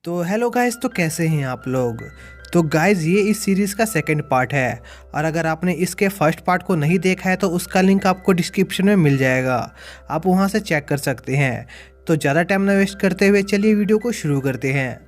तो hello guys, तो कैसे हैं आप लोग। तो गाइस, ये इस सीरीज़ का सेकंड पार्ट है और अगर आपने इसके फर्स्ट पार्ट को नहीं देखा है तो उसका लिंक आपको डिस्क्रिप्शन में मिल जाएगा। आप वहां से चेक कर सकते हैं। तो ज़्यादा टाइम ना वेस्ट करते हुए चलिए वीडियो को शुरू करते हैं।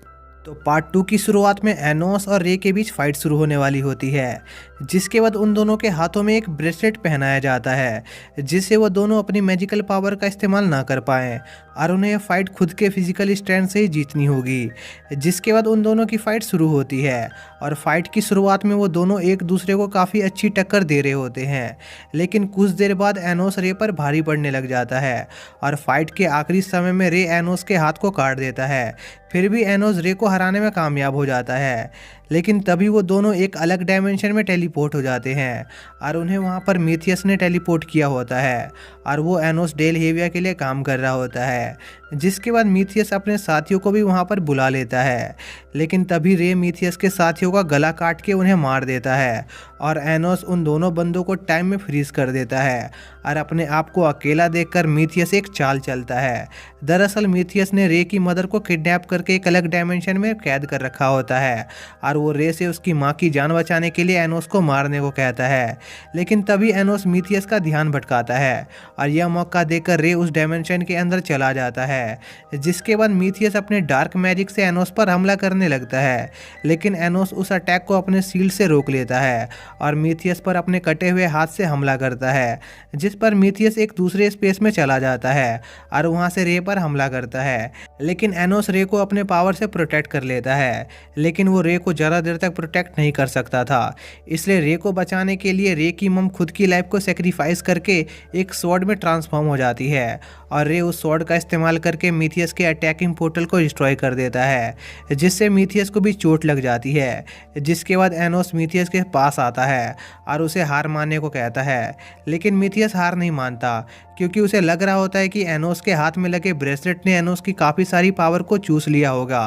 तो पार्ट 2 की शुरुआत में एनोस और रे के बीच फाइट शुरू होने वाली होती है, जिसके बाद उन दोनों के हाथों में एक ब्रेसलेट पहनाया जाता है जिससे वो दोनों अपनी मैजिकल पावर का इस्तेमाल ना कर पाएं और उन्हें यह फाइट खुद के फिजिकल स्ट्रेंथ से ही जीतनी होगी। जिसके बाद उन दोनों की फाइट शुरू होती है और फाइट की शुरुआत में वो दोनों एक दूसरे को काफ़ी अच्छी टक्कर दे रहे होते हैं, लेकिन कुछ देर बाद एनोस रे पर भारी पड़ने लग जाता है और फाइट के आखिरी समय में रे एनोस के हाथ को काट देता है। फिर भी एनोस रे को हराने में कामयाब हो जाता है, लेकिन तभी वो दोनों एक अलग डायमेंशन में टेलीपोर्ट हो जाते हैं और उन्हें वहाँ पर मीथियस ने टेलीपोर्ट किया होता है और वो एनोस डेल हेविया के लिए काम कर रहा होता है। जिसके बाद मीथियस अपने साथियों को भी वहाँ पर बुला लेता है, लेकिन तभी रे मीथियस के साथियों का गला काट के उन्हें मार देता है और एनोस उन दोनों बंदों को टाइम में फ्रीज कर देता है और अपने आप को अकेला देखकर मीथियस एक चाल चलता है। दरअसल मीथियस ने रे की मदर को किडनैप करके एक अलग डायमेंशन में कैद कर रखा होता है और वो रे से उसकी माँ की जान बचाने के लिए एनोस को मारने को कहता है, लेकिन तभी एनोस मीथियस का ध्यान भटकाता है और यह मौका देकर रे उस डायमेंशन के अंदर चला जाता है। जिसके बाद मीथियस अपने डार्क मैजिक से एनोस पर हमला करने लगता है, लेकिन एनोस उस अटैक को अपने शील्ड से रोक लेता है और मीथियस पर अपने कटे हुए हाथ से हमला करता है, जिस पर मीथियस एक दूसरे स्पेस में चला जाता है और वहां से रे पर हमला करता है। लेकिन एनोस रे को अपने पावर से प्रोटेक्ट कर लेता है, लेकिन वो रे को ज़्यादा देर तक प्रोटेक्ट नहीं कर सकता था। इसलिए रे को बचाने के लिए रे की मम खुद की लाइफ को सेक्रीफाइस करके एक स्वॉर्ड में ट्रांसफॉर्म हो जाती है और रे उस स्वॉर्ड का इस्तेमाल करके मीथियस के अटैकिंग पोर्टल को डिस्ट्रॉय कर देता है, जिससे मीथियस को भी चोट लग जाती है। जिसके बाद एनोस मीथियस के पास आता है और उसे हार मानने को कहता है, लेकिन मीथियस हार नहीं मानता क्योंकि उसे लग रहा होता है कि एनोस के हाथ में लगे ब्रेसलेट ने एनोस की काफ़ी सारी पावर को चूस लिया होगा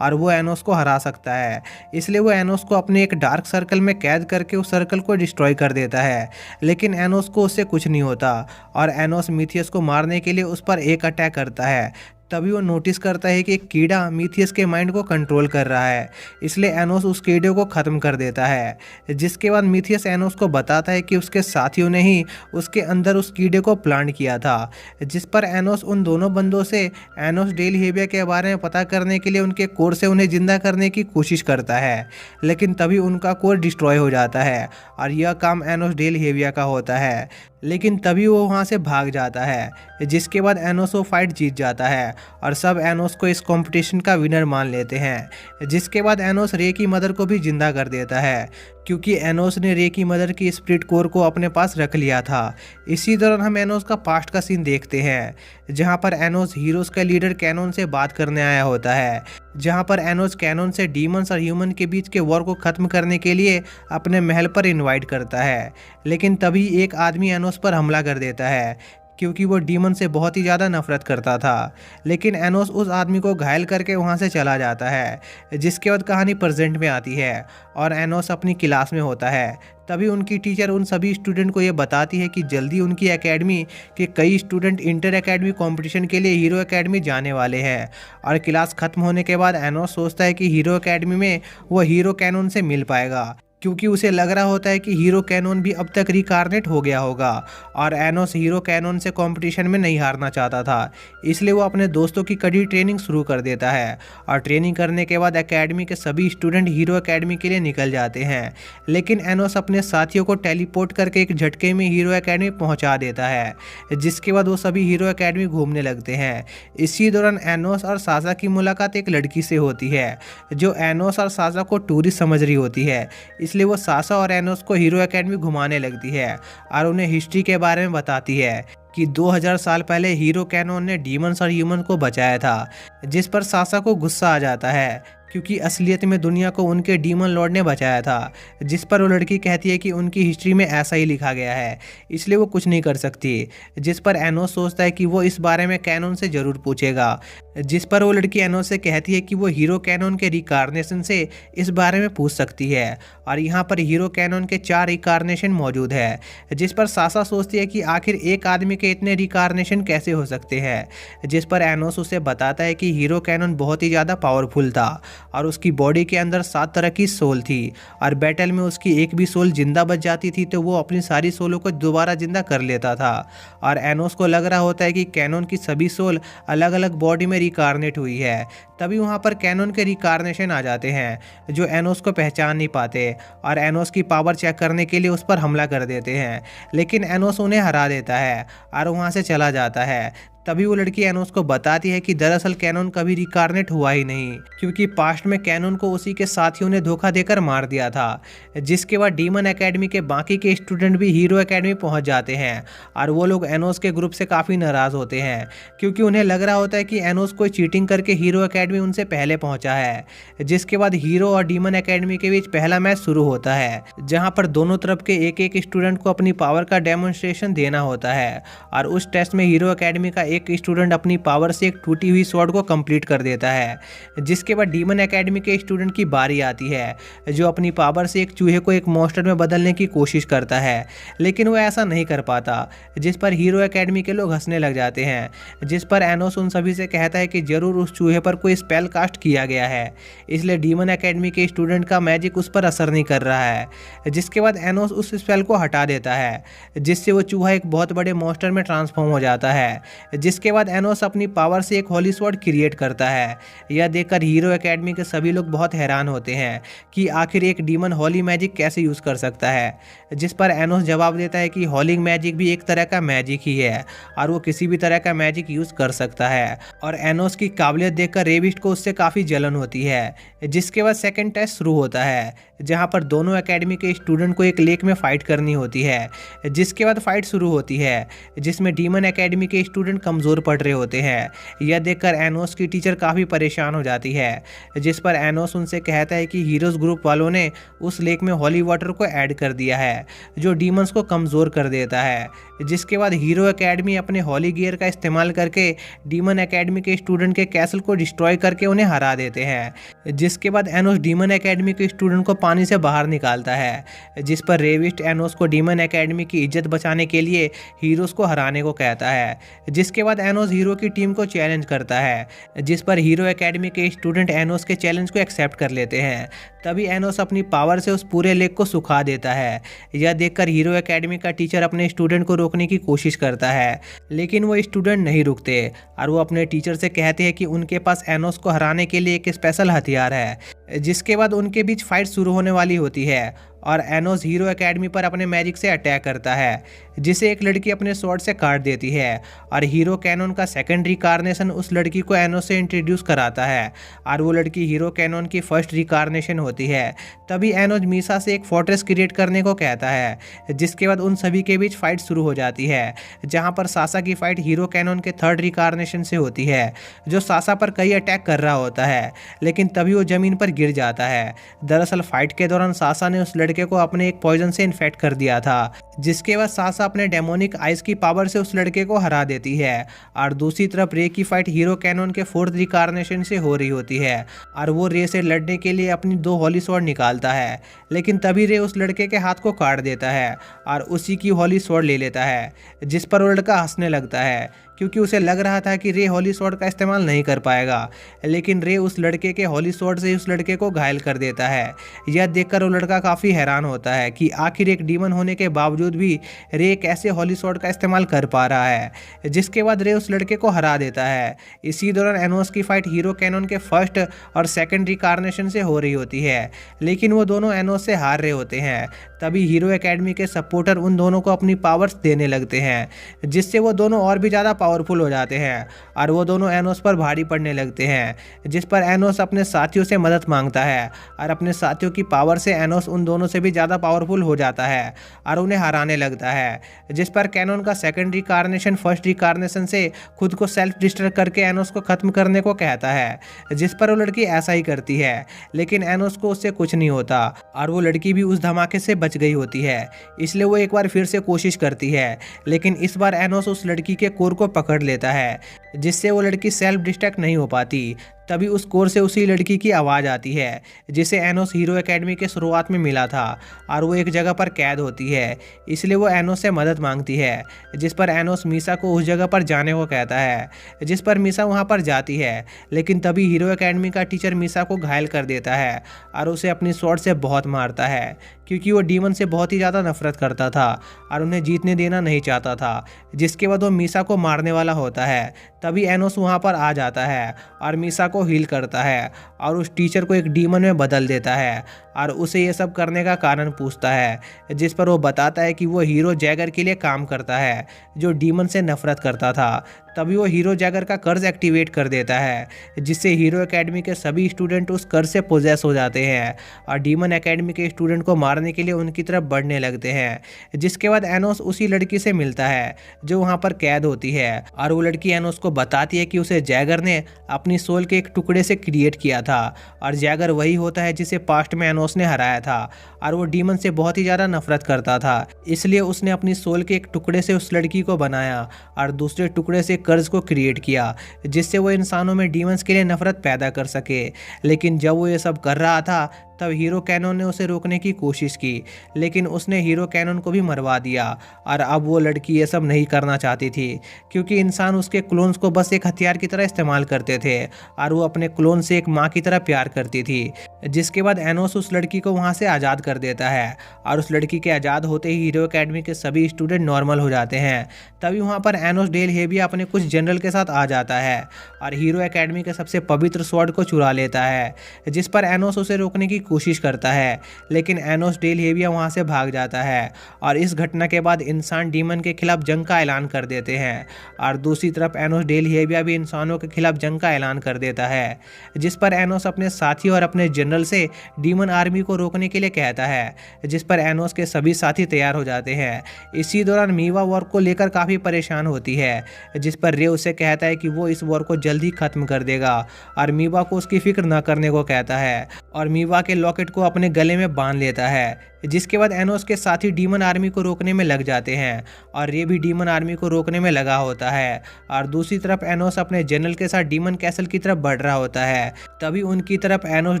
और वो एनोस को हरा सकता है। इसलिए वो एनोस को अपने एक डार्क सर्कल में कैद करके उस सर्कल को डिस्ट्रॉय कर देता है, लेकिन एनोस को उससे कुछ नहीं होता और एनोस मीथियस को मारने के लिए उस पर एक अटैक करता है। तभी वो नोटिस करता है कि एक कीड़ा मीथियस के माइंड को कंट्रोल कर रहा है, इसलिए एनोस उस कीड़े को ख़त्म कर देता है। जिसके बाद मीथियस एनोस को बताता है कि उसके साथियों ने ही उसके अंदर उस कीड़े को प्लांट किया था। जिस पर एनोस उन दोनों बंदों से एनोस डेल हेविया के बारे में पता करने के लिए उनके कोर से उन्हें जिंदा करने की कोशिश करता है, लेकिन तभी उनका कोर डिस्ट्रॉय हो जाता है और यह काम एनोस डेल हेविया का होता है, लेकिन तभी वो वहाँ से भाग जाता है। जिसके बाद एनोस वो फाइट जीत जाता है और सब एनोस को इस कंपटीशन का विनर मान लेते हैं। जिसके बाद एनोस रे की मदर को भी जिंदा कर देता है क्योंकि एनोस ने रे की मदर की स्पिरिट कोर को अपने पास रख लिया था। इसी दौरान हम एनोस का पास्ट का सीन देखते हैं, जहां पर एनोस हीरोज का लीडर कैनोन से बात करने आया होता है, जहां पर एनोस कैनोन से डीमंस और ह्यूमन के बीच के वॉर को खत्म करने के लिए अपने महल पर इनवाइट करता है। लेकिन तभी एक आदमी एनोस पर हमला कर देता है क्योंकि वो डीमन से बहुत ही ज़्यादा नफरत करता था, लेकिन एनोस उस आदमी को घायल करके वहाँ से चला जाता है। जिसके बाद कहानी प्रेजेंट में आती है और एनोस अपनी क्लास में होता है। तभी उनकी टीचर उन सभी स्टूडेंट को ये बताती है कि जल्दी उनकी एकेडमी के कई स्टूडेंट इंटर एकेडमी कंपटीशन के लिए हीरो एकेडमी जाने वाले हैं और क्लास खत्म होने के बाद एनोस सोचता है कि हीरो एकेडमी में वो हीरो कैनोन से मिल पाएगा क्योंकि उसे लग रहा होता है कि हीरो कैनोन भी अब तक रिकार्नेट हो गया होगा और एनोस हीरो कैनोन से कंपटीशन में नहीं हारना चाहता था। इसलिए वो अपने दोस्तों की कड़ी ट्रेनिंग शुरू कर देता है और ट्रेनिंग करने के बाद एकेडमी के सभी स्टूडेंट हीरो एकेडमी के लिए निकल जाते हैं, लेकिन एनोस अपने साथियों को टेलीपोर्ट करके एक झटके में हीरो एकेडमी पहुँचा देता है। जिसके बाद वो सभी हीरो एकेडमी घूमने लगते हैं। इसी दौरान एनोस और साजा की मुलाकात एक लड़की से होती है जो एनोस और साजा को टूरिस्ट समझ रही होती है, इसलिए वो सासा और एनोस को हीरो एकेडमी घुमाने लगती है और उन्हें हिस्ट्री के बारे में बताती है कि 2000 साल पहले हीरो कैनोन ने डीमंस और ह्यूमन को बचाया था। जिस पर सासा को गुस्सा आ जाता है क्योंकि असलियत में दुनिया को उनके डीमन लॉर्ड ने बचाया था, जिस पर वो लड़की कहती है कि उनकी हिस्ट्री में ऐसा ही लिखा गया है, इसलिए वो कुछ नहीं कर सकती। जिस पर एनोस सोचता है कि वो इस बारे में कैनन से ज़रूर पूछेगा, जिस पर वो लड़की एनोस से कहती है कि वो हीरो कैनन के रिकार्नेशन से इस बारे में पूछ सकती है, और यहाँ पर हीरो कैनन के 4 रिकार्नेशन मौजूद है। जिस पर सासा सोचती है कि आखिर एक आदमी के इतने रिकार्नेशन कैसे हो सकते हैं, जिस पर एनोस उसे बताता है कि हीरो कैनन बहुत ही ज़्यादा पावरफुल था और उसकी बॉडी के अंदर 7 तरह की सोल थी, और बैटल में उसकी एक भी सोल जिंदा बच जाती थी तो वो अपनी सारी सोलों को दोबारा जिंदा कर लेता था। और एनोस को लग रहा होता है कि कैनन की सभी सोल अलग अलग बॉडी में रिकार्नेट हुई है। तभी वहाँ पर कैनन के रिकार्नेशन आ जाते हैं जो एनोस को पहचान नहीं पाते, और एनोस की पावर चेक करने के लिए उस पर हमला कर देते हैं, लेकिन एनोस उन्हें हरा देता है और वहाँ से चला जाता है। तभी वो लड़की एनोस को बताती है कि दरअसल कैनन कभी रिकार्नेट हुआ ही नहीं, क्योंकि पास्ट में कैनन को उसी के साथियों ने धोखा देकर मार दिया था। जिसके बाद डीमन एकेडमी के बाकी के स्टूडेंट भी हीरो एकेडमी पहुंच जाते हैं, और वो लोग एनोस के ग्रुप से काफ़ी नाराज़ होते हैं, क्योंकि उन्हें लग रहा होता है कि एनोस कोई चीटिंग करके हीरो एकेडमी उनसे पहले पहुंचा है। जिसके बाद हीरो और डीमन एकेडमी के बीच पहला मैच शुरू होता है, जहाँ पर दोनों तरफ के एक एक स्टूडेंट को अपनी पावर का डेमोन्स्ट्रेशन देना होता है, और उस टेस्ट में हीरो एकेडमी का एक स्टूडेंट अपनी पावर से एक टूटी हुई स्वॉर्ड को कंप्लीट कर देता है। जिसके बाद डीमन एकेडमी के स्टूडेंट की बारी आती है, जो अपनी पावर से एक चूहे को एक मॉन्स्टर में बदलने की कोशिश करता है, लेकिन वो ऐसा नहीं कर पाता। जिस पर हीरो एकेडमी के लोग हंसने लग जाते हैं। जिस पर एनोस उन सभी से कहता है कि जरूर उस चूहे पर कोई स्पेल कास्ट किया गया है, इसलिए डीमन एकेडमी के स्टूडेंट का मैजिक उस पर असर नहीं कर रहा है। जिसके बाद एनोस उस स्पेल को हटा देता है, जिससे वो चूहा एक बहुत बड़े मॉन्स्टर में ट्रांसफॉर्म हो जाता है। जिसके बाद एनोस अपनी पावर से एक होली स्वॉर्ड क्रिएट करता है। यह देखकर हीरो एकेडमी के सभी लोग बहुत हैरान होते हैं कि आखिर एक डीमन होली मैजिक कैसे यूज़ कर सकता है। जिस पर एनोस जवाब देता है कि होलिंग मैजिक भी एक तरह का मैजिक ही है, और वो किसी भी तरह का मैजिक यूज़ कर सकता है। और एनोस की काबिलियत देखकर रेविस्ट को उससे काफ़ी जलन होती है। जिसके बाद सेकंड टेस्ट शुरू होता है, जहां पर दोनों एकेडमी के स्टूडेंट को एक लेक में फाइट करनी होती है। जिसके बाद फाइट शुरू होती है, जिसमें डीमन एकेडमी के स्टूडेंट कमज़ोर पड़ रहे होते हैं। यह देखकर एनोस की टीचर काफ़ी परेशान हो जाती है। जिस पर एनोस उनसे कहता है कि हीरोज़ ग्रुप वालों ने उस लेक में होली वाटर को ऐड कर दिया है, जो डीमंस को कमज़ोर कर देता है। जिसके बाद हीरो एकेडमी अपने होली गियर का इस्तेमाल करके डीमन एकेडमी के स्टूडेंट के कैसल को डिस्ट्रॉय करके उन्हें हरा देते हैं। जिसके बाद एनोस डीमन एकेडमी के स्टूडेंट को पानी से बाहर निकालता है। जिस पर रेविस्ट एनोस को डीमन एकेडमी की इज्जत बचाने के लिए हीरोज को हराने को कहता है। जिसके बाद एनोस हीरो की टीम को चैलेंज करता है, जिस पर हीरो एकेडमी के स्टूडेंट एनोस के चैलेंज को एक्सेप्ट कर लेते हैं। तभी एनोस अपनी पावर से उस पूरे लेक को सुखा देता है। यह देखकर हीरो एकेडमी का टीचर अपने स्टूडेंट को रोकने की कोशिश करता है, लेकिन वो स्टूडेंट नहीं रुकते और वो अपने टीचर से कहते हैं कि उनके पास एनोस को हराने के लिए एक स्पेशल हथियार है। जिसके बाद उनके बीच फाइट शुरू होने वाली होती है और एनोस हीरो एकेडमी पर अपने मैजिक से अटैक करता है, जिसे एक लड़की अपने स्वॉर्ड से काट देती है। और हीरो कैनन का सेकंड रिकार्नेशन उस लड़की को एनोस से इंट्रोड्यूस कराता है, और वो लड़की हीरो कैनन की फर्स्ट रिकार्नेशन होती है। तभी एनोस मीसा से एक फोर्ट्रेस क्रिएट करने को कहता है, जिसके बाद उन सभी के बीच फाइट शुरू हो जाती है, जहाँ पर सासा की फाइट हीरो कैनन के थर्ड रिकार्नेशन से होती है, जो सासा पर कई अटैक कर रहा होता है, लेकिन तभी वो जमीन पर गिर जाता है। दरअसल फाइट के दौरान सासा ने उस लड़के को अपने एक पॉइजन से इन्फेक्ट कर दिया था। जिसके बाद सासा अपने डेमोनिक आइस की पावर से उस लड़के को हरा देती है। और दूसरी तरफ रे की फाइट हीरो कैनन के फोर्थ रिकार्नेशन से हो रही होती है, और वो रे से लड़ने के लिए अपनी 2 होली स्वॉर्ड निकालता है, लेकिन तभी रे उस लड़के के हाथ को काट देता है और उसी की होली स्वॉर्ड ले लेता है। जिस पर वो लड़का हंसने लगता है, क्योंकि उसे लग रहा था कि रे होली स्वॉर्ड का इस्तेमाल नहीं कर पाएगा, लेकिन रे उस लड़के के होली स्वॉर्ड से उस लड़के को घायल कर देता है। यह देखकर वो लड़का काफ़ी हैरान होता है कि आखिर एक डीमन होने के बावजूद भी रे कैसे होली स्वॉर्ड का इस्तेमाल कर पा रहा है। जिसके बाद रे उस लड़के को हरा देता है। इसी दौरान एनोस की फाइट हीरो कैनन के फर्स्ट और सेकंड रिकार्नेशन से हो रही होती है, लेकिन वो दोनों एनोस से हार रहे होते हैं। तभी हीरो एकेडमी के सपोर्टर उन दोनों को अपनी पावर्स देने लगते हैं, जिससे वो दोनों और भी ज़्यादा पावरफुल हो जाते हैं और वो दोनों एनोस पर भारी पड़ने लगते हैं, जिस पर एनोस अपने साथियों से मदद मांगता है और अपने साथियों की पावर से एनोस उन दोनों से भी ज़्यादा पावरफुल हो जाता है और उन्हें हराने लगता है। जिस पर कैनन का सेकंड रिकार्नेशन फर्स्ट रिकार्नेशन से खुद को सेल्फ डिस्ट्रॉय करके एनोस को खत्म करने को कहता है, जिस पर वो लड़की ऐसा ही करती है, लेकिन एनोस को उससे कुछ नहीं होता और वो लड़की भी उस धमाके से बच गई होती है। इसलिए वो एक बार फिर से कोशिश करती है, लेकिन इस बार एनोस उस लड़की के कोर को पकड़ लेता है, जिससे वो लड़की सेल्फ डिस्ट्रैक्ट नहीं हो पाती। तभी उस कोर से उसी लड़की की आवाज़ आती है, जिसे एनोस हीरो एकेडमी के शुरुआत में मिला था और वो एक जगह पर कैद होती है। इसलिए वो एनोस से मदद मांगती है, जिस पर एनोस मीसा को उस जगह पर जाने को कहता है, जिस पर मीसा वहाँ पर जाती है। लेकिन तभी हीरो एकेडमी का टीचर मीसा को घायल कर देता है और उसे अपनी स्वॉर्ड से बहुत मारता है, क्योंकि वो डीमन से बहुत ही ज़्यादा नफरत करता था और उन्हें जीतने देना नहीं चाहता था। जिसके बाद वो मीसा को मारने वाला होता है। तभी एनोस वहाँ पर आ जाता है और मीसा को हील करता है और उस टीचर को एक डीमन में बदल देता है और उसे ये सब करने का कारण पूछता है, जिस पर वो बताता है कि वो हीरो जैगर के लिए काम करता है, जो डीमन से नफरत करता था। तभी वो हीरो जैगर का कर्ज एक्टिवेट कर देता है, जिससे हीरो एकेडमी के सभी स्टूडेंट उस कर्ज से पोजेस हो जाते हैं और डीमन एकेडमी के स्टूडेंट को मारने के लिए उनकी तरफ बढ़ने लगते हैं। जिसके बाद एनोस उसी लड़की से मिलता है जो वहाँ पर कैद होती है और वो लड़की एनोस को बताती है कि उसे जैगर ने अपनी सोल के एक टुकड़े से क्रिएट किया था और जैगर वही होता है जिसे पास्ट में एनोस ने हराया था और वो डीमन से बहुत ही ज़्यादा नफरत करता था। इसलिए उसने अपनी सोल के एक टुकड़े से उस लड़की को बनाया और दूसरे टुकड़े से कर्ज को क्रिएट किया, जिससे वो इंसानों में डीमंस के लिए नफरत पैदा कर सके। लेकिन जब वो ये सब कर रहा था तब हीरो कैनन ने उसे रोकने की कोशिश की, लेकिन उसने हीरो कैनन को भी मरवा दिया और अब वो लड़की ये सब नहीं करना चाहती थी, क्योंकि इंसान उसके क्लोन्स को बस एक हथियार की तरह इस्तेमाल करते थे और वो अपने क्लोन से एक माँ की तरह प्यार करती थी। जिसके बाद एनोस उस लड़की को वहाँ से आज़ाद कर देता है और उस लड़की के आज़ाद होते ही हीरो एकेडमी के सभी स्टूडेंट नॉर्मल हो जाते हैं। तभी वहाँ पर एनोस डेल हेविया अपने कुछ जनरल के साथ आ जाता है और हीरो एकेडमी के सबसे पवित्र स्वॉर्ड को चुरा लेता है, जिस पर एनोस उसे रोकने की कोशिश करता है, लेकिन एनोस डेल हेविया वहाँ से भाग जाता है और इस घटना के बाद इंसान डीमन के खिलाफ जंग का ऐलान कर देते हैं और दूसरी तरफ एनोस डेल हेविया भी इंसानों के खिलाफ जंग का ऐलान कर देता है, जिस पर एनोस अपने साथी और अपने जनरल से डीमन आर्मी को रोकने के लिए कहता है, जिस पर एनोस के सभी साथी तैयार हो जाते हैं। इसी दौरान मीवा वॉर को लेकर काफ़ी परेशान होती है, जिस पर रे उसे कहता है कि वो इस वॉर को जल्द ही खत्म कर देगा और मीवा को उसकी फिक्र न करने को कहता है और मीवा के लॉकेट को अपने गले में बांध लेता है। जिसके बाद एनोस के साथी डीमन आर्मी को रोकने में लग जाते हैं और रे भी डीमन आर्मी को रोकने में लगा होता है और दूसरी तरफ एनोस अपने जनरल के साथ डीमन कैसल की तरफ बढ़ रहा होता है। तभी उनकी तरफ एनोस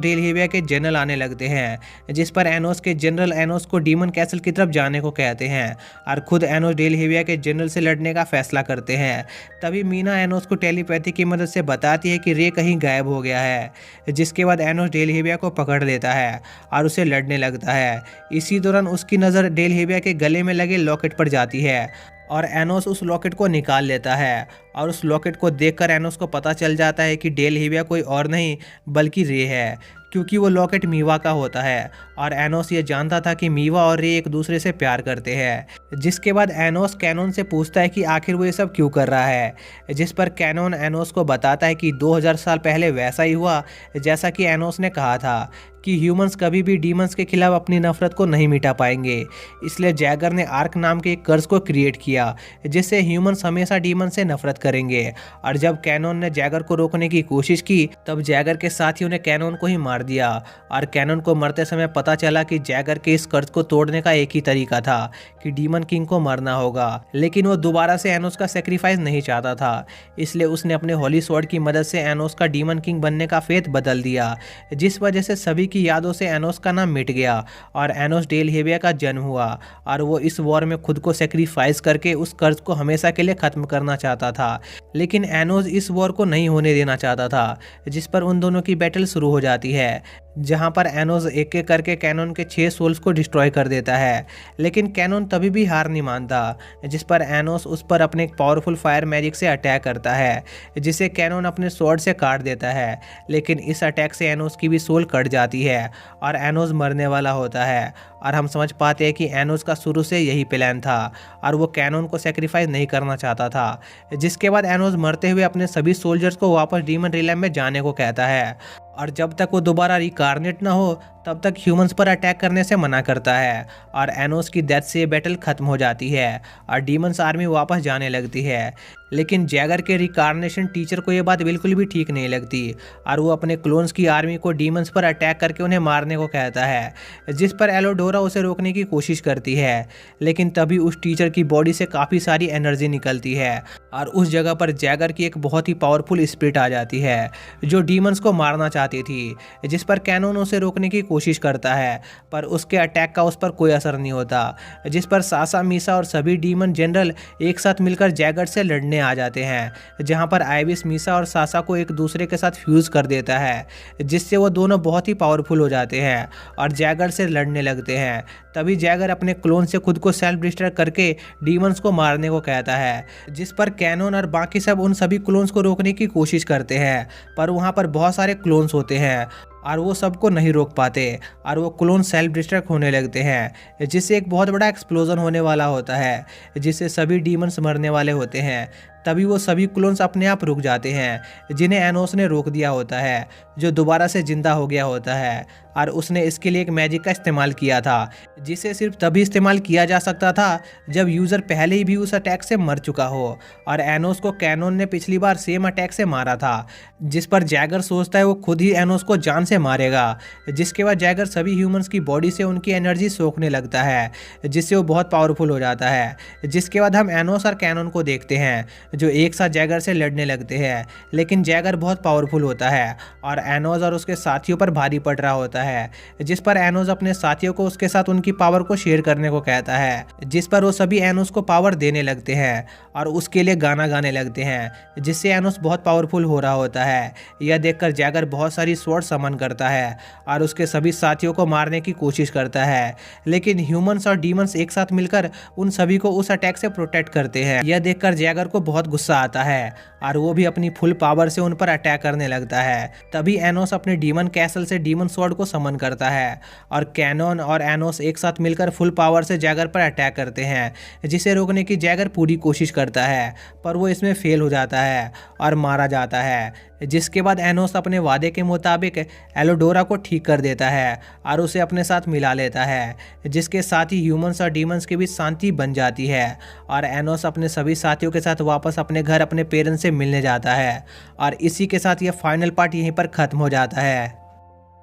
डेल हेविया के जनरल आने लगते हैं, जिस पर एनोस के जनरल एनोस को डीमन कैसल की तरफ जाने को कहते हैं और खुद एनोस डेल हेविया के जनरल से लड़ने का फैसला करते हैं। तभी मीना एनोस को टेलीपैथी की मदद से बताती है कि रे कहीं गायब हो गया है, जिसके बाद एनोस डेल हेविया को पकड़ लेता है और उसे लड़ने लगता है। इसी दौरान उसकी नज़र डेल हेविया के गले में लगे लॉकेट पर जाती है और एनोस उस लॉकेट को निकाल लेता है और उस लॉकेट को देखकर एनोस को पता चल जाता है कि डेल हेविया कोई और नहीं बल्कि रे है, क्योंकि वो लॉकेट मीवा का होता है और एनोस ये जानता था कि मीवा और रे एक दूसरे से प्यार करते हैं। जिसके बाद एनोस कैनन से पूछता है कि आखिर वो ये सब क्यों कर रहा है, जिस पर कैनन एनोस को बताता है कि 2000 साल पहले वैसा ही हुआ जैसा कि एनोस ने कहा था कि ह्यूमंस कभी भी डीमंस के खिलाफ अपनी नफरत को नहीं मिटा पाएंगे। इसलिए जैगर ने आर्क नाम के एक कर्ज को क्रिएट किया, जिससे ह्यूमंस हमेशा डीमन से नफरत करेंगे। और जब कैनन ने जैगर को रोकने की कोशिश की तब जैगर के साथियों ने कैनन को ही मार दिया और कैनन को मरते समय पता चला कि जैगर के इस कर्ज को तोड़ने का एक ही तरीका था कि डीमन किंग को मरना होगा। लेकिन वो दोबारा से एनोस का सेक्रीफाइस नहीं चाहता था, इसलिए उसने अपने होली स्वॉर्ड की मदद से एनोस का डीमन किंग बनने का फेथ बदल दिया, जिस वजह से सभी की यादों से एनोस का नाम मिट गया और एनोस डेल हेविया का जन्म हुआ और वो इस वॉर में खुद को सेक्रीफाइस करके उस कर्ज को हमेशा के लिए खत्म करना चाहता था। लेकिन एनोस इस वॉर को नहीं होने देना चाहता था, जिस पर उन दोनों की बैटल शुरू हो जाती है। जहां पर एनोस एक एक करके कैनन के 6 सोल्स को डिस्ट्रॉय कर देता है। लेकिन कैनन तभी भी हार नहीं मानता, जिस पर एनोस उस पर अपने पावरफुल फायर मैजिक से अटैक करता है, जिसे कैनन अपने स्वॉर्ड से काट देता है। लेकिन इस अटैक से एनोस की भी सोल कट जाती है और एनोस मरने वाला होता है। और हम समझ पाते हैं कि एनोस का शुरू से यही प्लान था और वो कैनन को सेक्रीफाइस नहीं करना चाहता था। जिसके बाद एनोस मरते हुए अपने सभी सोल्जर्स को वापस डीमन रिलम में जाने को कहता है और जब तक वो दोबारा रिकार्नेट ना हो तब तक ह्यूमंस पर अटैक करने से मना करता है। और एनोस की डेथ से बैटल खत्म हो जाती है और डीमंस आर्मी वापस जाने लगती है। लेकिन जैगर के रिकार्नेशन टीचर को ये बात बिल्कुल भी ठीक नहीं लगती और वो अपने क्लोन्स की आर्मी को डीमंस पर अटैक करके उन्हें मारने को कहता है, जिस पर एलोडोरा उसे रोकने की कोशिश करती है। लेकिन तभी उस टीचर की बॉडी से काफ़ी सारी एनर्जी निकलती है और उस जगह पर जैगर की एक बहुत ही पावरफुल स्पिरिट आ जाती है जो डीमंस को मारना चाहती थी, जिस पर कैनन उसे रोकने की कोशिश करता है पर उसके अटैक का उस पर कोई असर नहीं होता। जिस पर सासा, मीसा और सभी डीमन जनरल एक साथ मिलकर जैगर से लड़ने आ जाते हैं, जहां पर आइविस मीसा और सासा को एक दूसरे के साथ फ्यूज कर देता है, जिससे वो दोनों बहुत ही पावरफुल हो जाते हैं और जैगर से लड़ने लगते हैं। तभी जैगर अपने क्लोन से खुद को सेल्फ डिस्ट्रॉय करके डीमंस को मारने को कहता है, जिस पर कैनन और बाकी सब उन सभी क्लोन्स को रोकने की कोशिश करते हैं पर वहां पर बहुत सारे क्लोन्स होते हैं और वो सबको नहीं रोक पाते और वो क्लोन सेल्फ डिस्ट्रक्ट होने लगते हैं, जिससे एक बहुत बड़ा एक्सप्लोजन होने वाला होता है, जिससे सभी डीमंस मरने वाले होते हैं। तभी वो सभी क्लोन्स अपने आप रुक जाते हैं जिन्हें एनोस ने रोक दिया होता है, जो दोबारा से जिंदा हो गया होता है और उसने इसके लिए एक मैजिक का इस्तेमाल किया था, जिसे सिर्फ तभी इस्तेमाल किया जा सकता था जब यूज़र पहले ही भी उस अटैक से मर चुका हो। और एनोस को कैनन ने पिछली बार सेम अटैक से मारा था, जिस पर जैगर सोचता है वो खुद ही एनोस को जान से मारेगा। जिसके बाद जैगर सभी ह्यूमंस की बॉडी से उनकी एनर्जी सोखने लगता है, जिससे वो बहुत पावरफुल हो जाता है। जिसके बाद हम एनोस और कैनन को देखते हैं जो एक साथ जैगर से लड़ने लगते हैं, लेकिन जैगर बहुत पावरफुल होता है और एनोस और उसके साथियों पर भारी पड़ रहा होता है, जिस पर एनोस अपने साथियों को उसके साथ उनकी पावर को शेयर करने को कहता है, जिस पर वो सभी एनोस को पावर देने लगते हैं और उसके लिए गाना गाने लगते हैं, जिससे एनोस बहुत पावरफुल हो रहा होता है। यह देखकर जैगर बहुत सारी स्वॉर्ड समन करता है और उसके सभी साथियों को मारने की कोशिश करता है, लेकिन ह्यूमंस और डीमंस एक साथ मिलकर उन सभी को उस अटैक से प्रोटेक्ट करते हैं। यह देखकर जैगर को बहुत गुस्सा आता है और वो भी अपनी फुल पावर से उन पर अटैक करने लगता है। तभी एनोस अपने डीमन कैसल से डीमन स्वॉर्ड को समन करता है और कैनन और एनोस एक साथ मिलकर फुल पावर से जैगर पर अटैक करते हैं, जिसे रोकने की जैगर पूरी कोशिश करता है पर वो इसमें फेल हो जाता है और मारा जाता है। जिसके बाद एनोस अपने वादे के मुताबिक एलोडोरा को ठीक कर देता है और उसे अपने साथ मिला लेता है, जिसके साथ ही ह्यूमंस और डीमंस के बीच शांति बन जाती है और एनोस अपने सभी साथियों के साथ वापस अपने घर अपने पेरेंट्स से मिलने जाता है। और इसी के साथ यह फाइनल पार्ट यहीं पर खत्म हो जाता है।